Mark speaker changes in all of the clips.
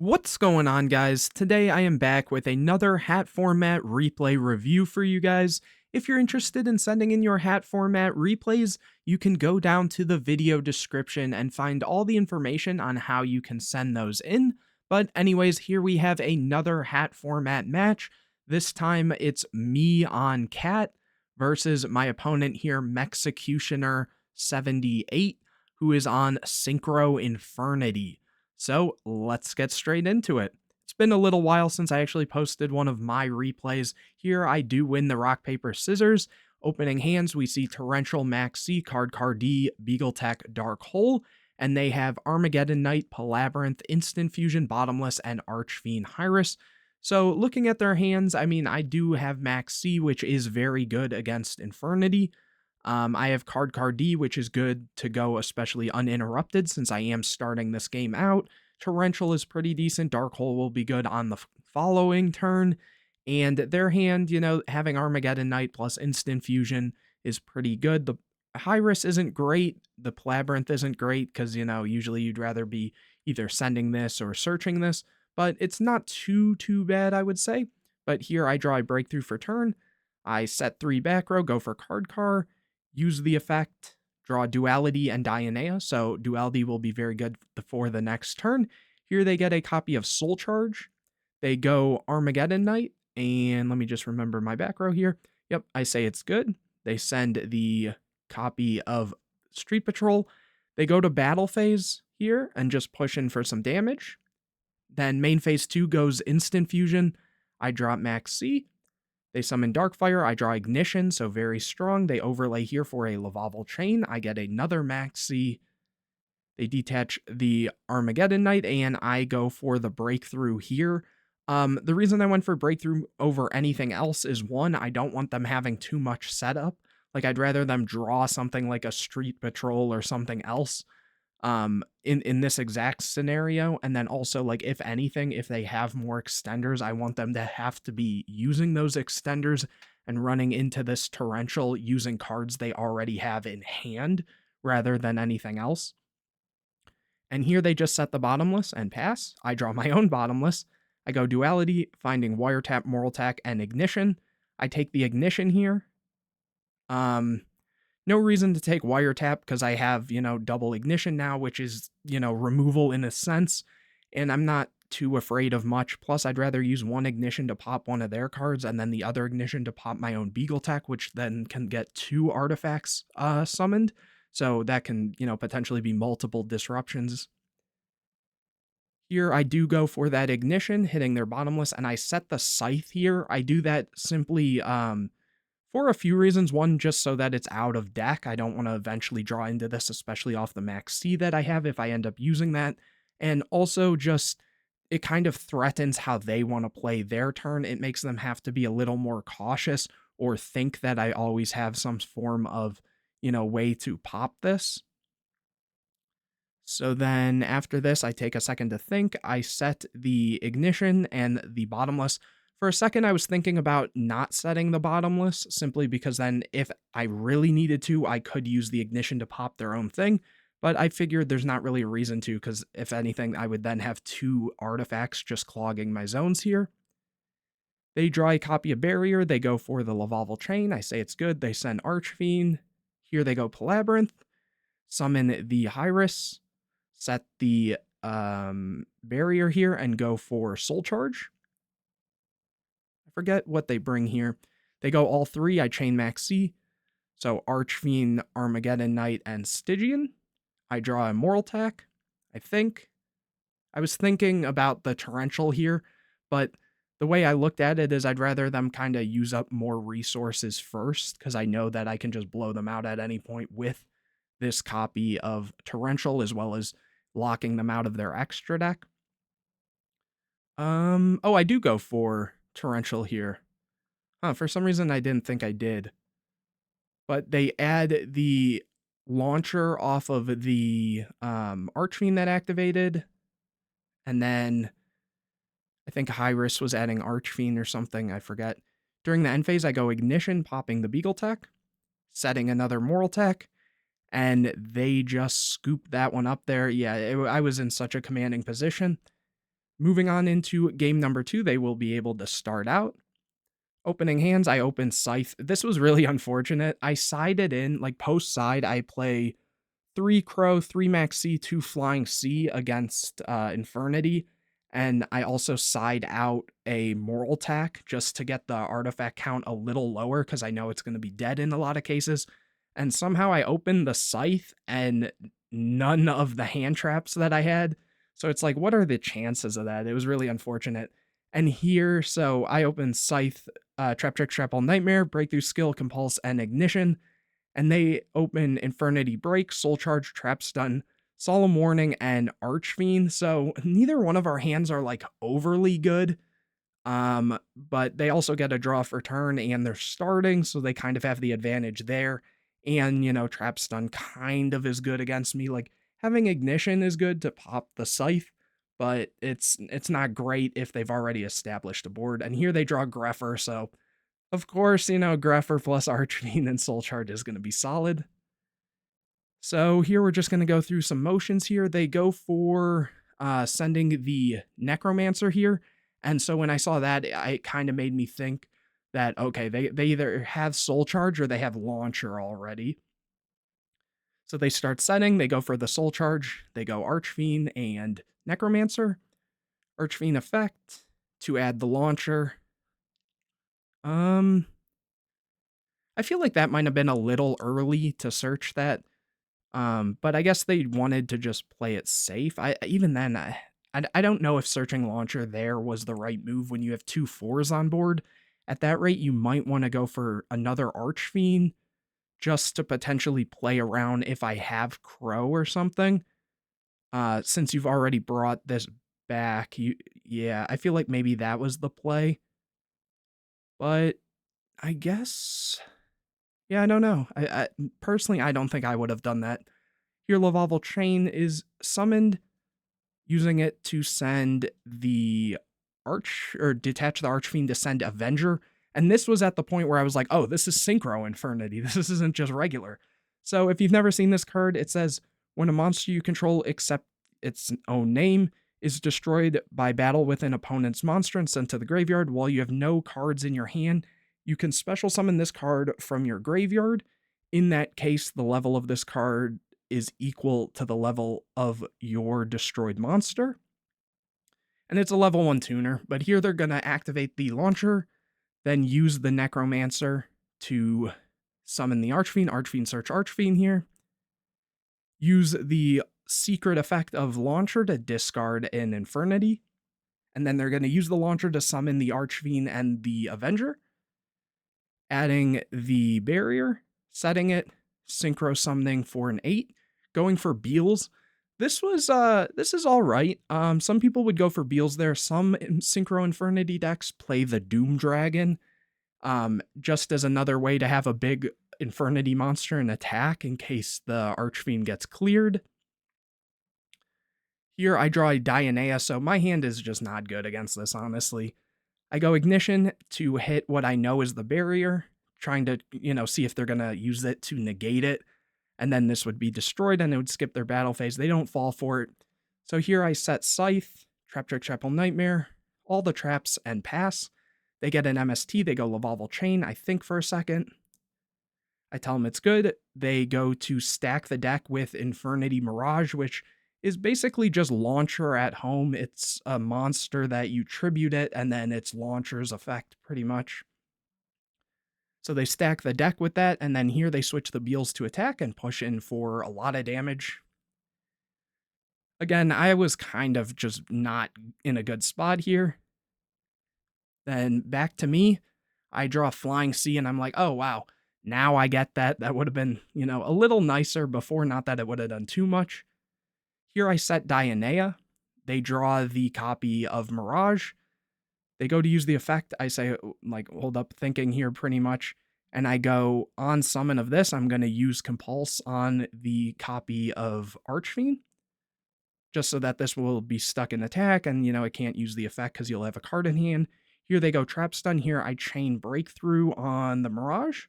Speaker 1: What's going on, guys? Today I am back with another hat format replay review for you guys. If you're interested in sending in your hat format replays, you can go down to the video description and find all the information on how you can send those in. But anyways, here we have another hat format match. This time it's me on Cat versus my opponent here, Mexecutioner 78, who is on Synchro Infernity. So let's get straight into it. It's been a little while since I actually posted one of my replays. Here I do win the rock, paper, scissors. Opening hands, we see Torrential, Max C, Card D, Beagle Tech, Dark Hole, and they have Armageddon Knight, Palabyrinth, Instant Fusion, Bottomless, and Archfiend Hyris. So looking at their hands, I mean, I do have Max C, which is very good against Infernity. I have Card D, which is good to go, especially uninterrupted, since I am starting this game out. Torrential is pretty decent. Dark Hole will be good on the following turn. And their hand, having Armageddon Knight plus Instant Fusion is pretty good. The Hyris isn't great. The Palabyrinth isn't great because, usually you'd rather be either sending this or searching this. But it's not too bad, I would say. But here I draw a breakthrough for turn. I set 3 back row, go for Car, use the effect, draw Duality and Dionea, so Duality will be very good for the next turn. Here they get a copy of Soul Charge. They go Armageddon Knight, and let me just remember my back row here. Yep, I say it's good. They send the copy of Street Patrol. They go to Battle Phase here and just push in for some damage. Then main phase 2 goes Instant Fusion. I drop Max C. They summon Darkfire, I draw Ignition, so very strong. They overlay here for a Lavalval Chain, I get another Max C. They detach the Armageddon Knight, and I go for the Breakthrough here. The reason I went for Breakthrough over anything else is, one, I don't want them having too much setup. Like, I'd rather them draw something like a Street Patrol or something else in this exact scenario. And then also, like, if anything, if they have more extenders, I want them to have to be using those extenders and running into this torrential using cards they already have in hand rather than anything else. And here they just set the bottomless and pass. I draw my own bottomless. I go Duality, finding Wiretap, Moral Attack, and Ignition. I take the Ignition here. No reason to take Wiretap because I have, double Ignition now, which is, removal in a sense, and I'm not too afraid of much. Plus, I'd rather use one Ignition to pop one of their cards and then the other Ignition to pop my own Beagle Tech, which then can get 2 artifacts summoned. So that can, potentially be multiple disruptions. Here, I do go for that Ignition, hitting their bottomless, and I set the Scythe here. I do that simply, for a few reasons. One, just so that it's out of deck. I don't want to eventually draw into this, especially off the Max C that I have if I end up using that. And also just, it kind of threatens how they want to play their turn. It makes them have to be a little more cautious or think that I always have some form of, way to pop this. So then after this, I take a second to think. I set the Ignition and the bottomless. For a second, I was thinking about not setting the bottomless, simply because then if I really needed to, I could use the Ignition to pop their own thing, but I figured there's not really a reason to, because if anything, I would then have 2 artifacts just clogging my zones here. They draw a copy of Barrier, they go for the Lavalval Chain, I say it's good, they send Archfiend, here they go Palabyrinth, summon the Hyris, set the Barrier here, and go for Soul Charge. Forget what they bring here. They go all 3. I chain Max C. So Archfiend, Armageddon Knight, and Stygian. I draw a Moral Attack, I think. I was thinking about the Torrential here, but the way I looked at it is I'd rather them kind of use up more resources first, because I know that I can just blow them out at any point with this copy of Torrential, as well as locking them out of their extra deck. Oh, I do go for Torrential here. For some reason I didn't think I did. But they add the launcher off of the Archfiend that activated. And then I think Hyris was adding Archfiend or something, I forget. During the end phase, I go Ignition, popping the Beagle Tech, setting another Moral Tech, and they just scoop that one up there. Yeah, I was in such a commanding position. Moving on into game number 2, they will be able to start out. Opening hands, I opened Scythe. This was really unfortunate. I sided in, like post side, I play 3 Crow, 3 Max C, 2 Flying C against Infernity. And I also side out a Moral Tack just to get the artifact count a little lower because I know it's going to be dead in a lot of cases. And somehow I opened the Scythe and none of the hand traps that I had. So it's like, what are the chances of that? It was really unfortunate. And here, so I opened Scythe, Trap Trick, Trap All Nightmare, Breakthrough Skill, Compulse, and Ignition. And they open Infernity Break, Soul Charge, Trap Stun, Solemn Warning, and Archfiend. So neither one of our hands are like overly good. But they also get a draw for turn and they're starting, so they kind of have the advantage there. And, you know, Trap Stun kind of is good against me. Like having Ignition is good to pop the Scythe, but it's not great if they've already established a board. And here they draw Greffer, so of course, you know, Greffer plus Archfiend and Soul Charge is going to be solid. So here we're just going to go through some motions here. They go for sending the Necromancer here. And so when I saw that, it kind of made me think that, okay, they either have Soul Charge or they have Launcher already. So they start setting, they go for the Soul Charge, they go Archfiend and Necromancer. Archfiend effect to add the Launcher. I feel like that might have been a little early to search that. But I guess they wanted to just play it safe. Even then, I don't know if searching Launcher there was the right move when you have 2 4s on board. At that rate, you might want to go for another Archfiend just to potentially play around if I have Crow or something. Since you've already brought this back, yeah, I feel like maybe that was the play. But I guess, yeah, I don't know. I personally, I don't think I would have done that. Here, Lavalval Chain is summoned, using it to send the detach the Archfiend to send Avenger. And this was at the point where I was like, oh, this is Synchro Infernity. This isn't just regular. So if you've never seen this card, it says, when a monster you control except its own name is destroyed by battle with an opponent's monster and sent to the graveyard while you have no cards in your hand, you can special summon this card from your graveyard. In that case, the level of this card is equal to the level of your destroyed monster. And it's a level 1 tuner, but here they're going to activate the Launcher, then use the Necromancer to summon the Archfiend, Archfiend search Archfiend here. Use the secret effect of Launcher to discard an Infernity, and then they're going to use the Launcher to summon the Archfiend and the Avenger. Adding the Barrier, setting it, Synchro summoning for an 8, going for Beals. This is all right. Some people would go for Beals there. Some Synchro Infernity decks play the Doom Dragon, just as another way to have a big Infernity monster and attack in case the Archfiend gets cleared. Here I draw a Dionea, so my hand is just not good against this, honestly. I go Ignition to hit what I know is the Barrier, trying to, you know, see if they're going to use it to negate it. And then this would be destroyed and it would skip their battle phase. They don't fall for it. So here I set Scythe, Trap Trick, Trap All Nightmare, all the traps, and pass. They get an MST, they go Lavalval Chain, I think for a second. I tell them it's good. They go to stack the deck with Infernity Mirage, which is basically just Launcher at home. It's a monster that you tribute it, and then it's Launcher's effect, pretty much. So they stack the deck with that, and then here they switch the Beals to attack and push in for a lot of damage. Again, I was kind of just not in a good spot here. Then back to me, I draw Flying C, and I'm like, oh, wow, now I get that. That would have been, you know, a little nicer before, not that it would have done too much. Here I set Dionea. They draw the copy of Mirage. They go to use the effect. I say, like, hold up, thinking here pretty much. And I go, on summon of this, I'm going to use Compulse on the copy of Archfiend, just so that this will be stuck in attack, and, you know, it can't use the effect because you'll have a card in hand. Here they go Trap Stun. Here I chain Breakthrough on the Mirage.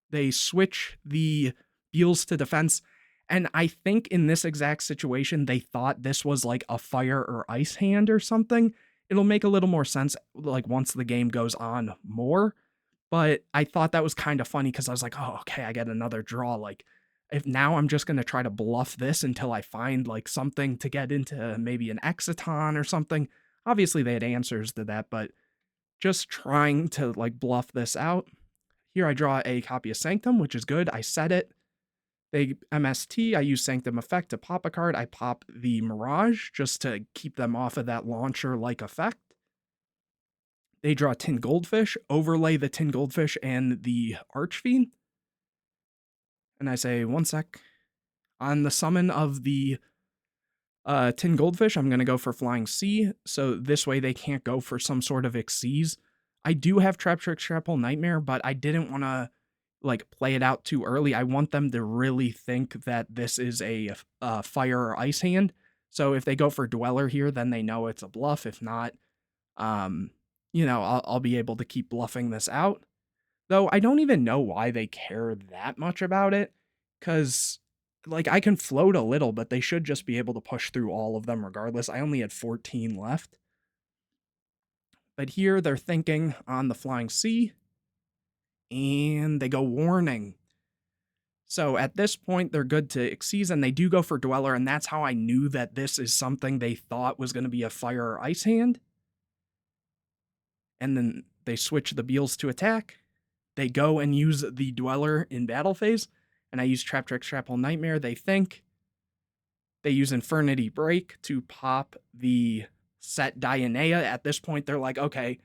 Speaker 1: They switch the Beals to defense, And I think in this exact situation, they thought this was like a fire or ice hand or something. It'll make a little more sense like once the game goes on more. But I thought that was kind of funny because I was like, oh, okay, I get another draw. Like, if now I'm just going to try to bluff this until I find like something to get into maybe an Exciton or something. Obviously, they had answers to that, but just trying to like bluff this out. Here I draw a copy of Sanctum, which is good. I set it. They MST, I use Sanctum Effect to pop a card. I pop the Mirage just to keep them off of that launcher-like effect. They draw Tin Goldfish, overlay the Tin Goldfish and the Archfiend. And I say, 1 sec. On the summon of the Tin Goldfish, I'm going to go for Flying Sea, so this way they can't go for some sort of Xyz. I do have Trap Trick Shrapple Nightmare, but I didn't want to like play it out too early. I want them to really think that this is a fire or ice hand. So if they go for Dweller here, then they know it's a bluff. If not, I'll be able to keep bluffing this out. Though I don't even know why they care that much about it, because like I can float a little, but they should just be able to push through all of them regardless. I only had 14 left. But here they're thinking on the Flying Sea, and they go Warning. So at this point, they're good to Xyz, and they do go for Dweller, and that's how I knew that this is something they thought was going to be a fire or ice hand. And then they switch the Beals to attack. They go and use the Dweller in battle phase, and I use Trap Trick Shrapple Nightmare. They think. They use Infernity Break to pop the set Dionea. At this point, they're like, okay,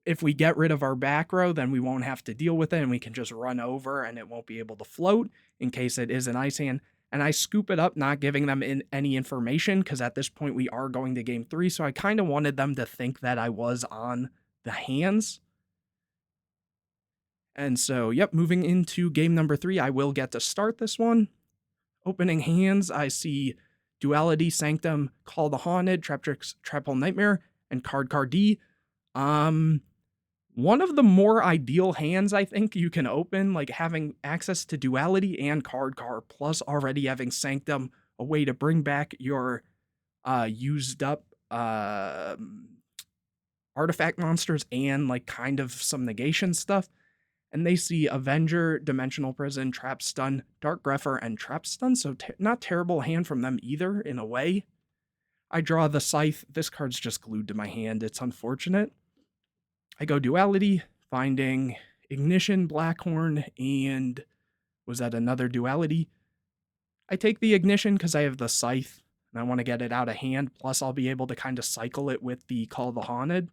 Speaker 1: if we get rid of our back row, then we won't have to deal with it, and we can just run over, and it won't be able to float in case it is an ice hand. And I scoop it up, not giving them any information, because at this point we are going to game 3, so I kind of wanted them to think that I was on the hands. And so, yep, moving into game number 3, I will get to start this one. Opening hands, I see Duality, Sanctum, Call the Haunted, Trap Trick, Shrapple Nightmare, and Card D. One of the more ideal hands I think you can open, like having access to Duality and Card, plus already having Sanctum, a way to bring back your used up artifact monsters and like kind of some negation stuff. And they see Avenger, Dimensional Prison, Trap Stun, Dark Grepher, and Trap Stun, so not terrible hand from them either, in a way. I draw the Scythe. This card's just glued to my hand. It's unfortunate. I go Duality, finding Ignition, Blackhorn, and was that another Duality? I take the Ignition because I have the Scythe, and I want to get it out of hand, plus I'll be able to kind of cycle it with the Call the Haunted.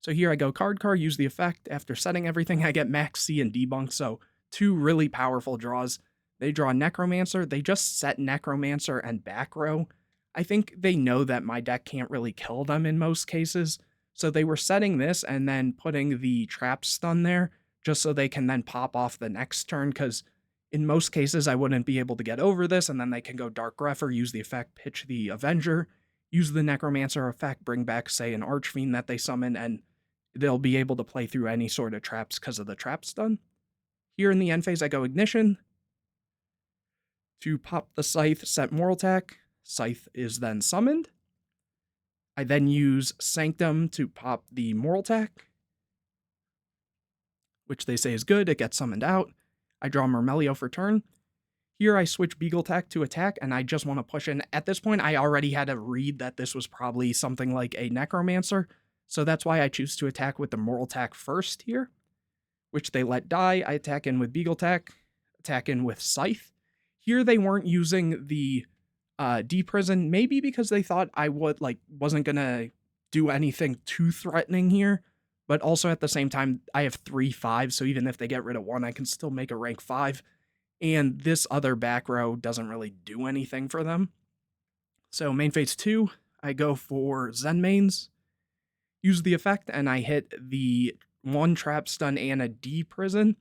Speaker 1: So here I go card, use the effect. After setting everything, I get Max C and Debunk, so 2 really powerful draws. They draw Necromancer. They just set Necromancer and back row. I think they know that my deck can't really kill them in most cases, so they were setting this and then putting the Trap Stun there just so they can then pop off the next turn, because in most cases I wouldn't be able to get over this, and then they can go Dark Grepher, use the effect, pitch the Avenger, use the Necromancer effect, bring back, say, an Archfiend that they summon, and they'll be able to play through any sort of traps because of the Trap Stun. Here in the end phase, I go Ignition to pop the Scythe, set Moraltech. Scythe is then summoned. I then use Sanctum to pop the Moraltech, which they say is good. It gets summoned out. I draw Mermail for turn. Here I switch Beagletech to attack, and I just want to push in. At this point, I already had a read that this was probably something like a Necromancer, so that's why I choose to attack with the Moraltech first here, which they let die. I attack in with Beagletech, attack in with Scythe. Here they weren't using the D-Prison, maybe because they thought I wasn't gonna do anything too threatening here, but also at the same time, I have 3/5, so even if they get rid of 1, I can still make a rank 5, and this other back row doesn't really do anything for them. So main phase 2, I go for Zen Mains, use the effect, and I hit the 1 Trap Stun and a D-Prison.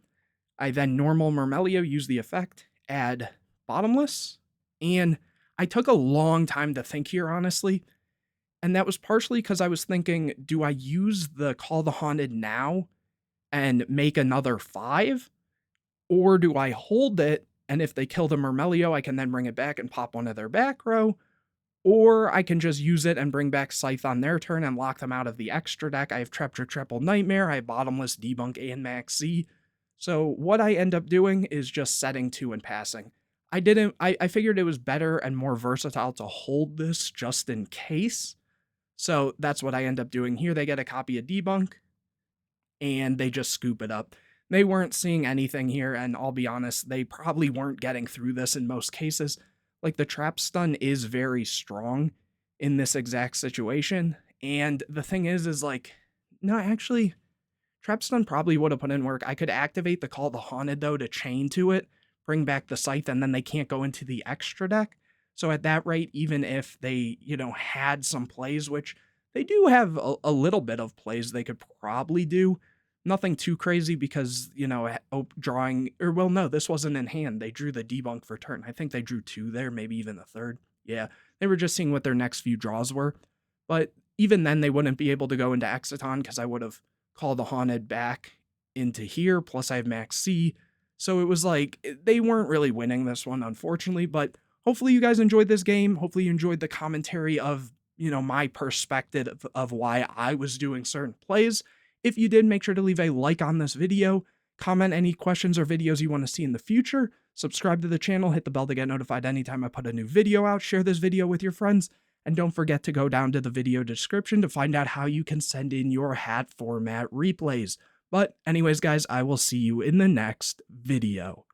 Speaker 1: I then normal Mermail, use the effect, add Bottomless, and I took a long time to think here, honestly, and that was partially because I was thinking, do I use the Call the Haunted now and make another 5? Or do I hold it And if they kill the Mermelio, I can then bring it back and pop one of their back row. Or I can just use it and bring back Scythe on their turn and lock them out of the extra deck. I have Triple Nightmare, I have Bottomless, Debunk, and Max C. So what I end up doing is just setting 2 and passing. I figured it was better and more versatile to hold this just in case. So that's what I end up doing here. They get a copy of Debunk, and they just scoop it up. They weren't seeing anything here, and I'll be honest, they probably weren't getting through this in most cases. Like, the trap stun is very strong in this exact situation, and the thing is like, no, actually, trap stun probably would have put in work. I could activate the Call the Haunted, though, to chain to it, bring back the Scythe, and then they can't go into the extra deck. So at that rate, even if they, had some plays, which they do have a little bit of plays they could probably do, nothing too crazy because, drawing, or well, no, this wasn't in hand. They drew the Debunk for turn. I think they drew 2 there, maybe even a third. Yeah, they were just seeing what their next few draws were. But even then, they wouldn't be able to go into Exciton because I would have called the Haunted back into here, plus I have Max C. So it was like, they weren't really winning this one, unfortunately, but hopefully you guys enjoyed this game. Hopefully you enjoyed the commentary of, my perspective of why I was doing certain plays. If you did, make sure to leave a like on this video, comment any questions or videos you want to see in the future, subscribe to the channel, hit the bell to get notified anytime I put a new video out, share this video with your friends, and don't forget to go down to the video description to find out how you can send in your hat format replays. But anyways, guys, I will see you in the next video.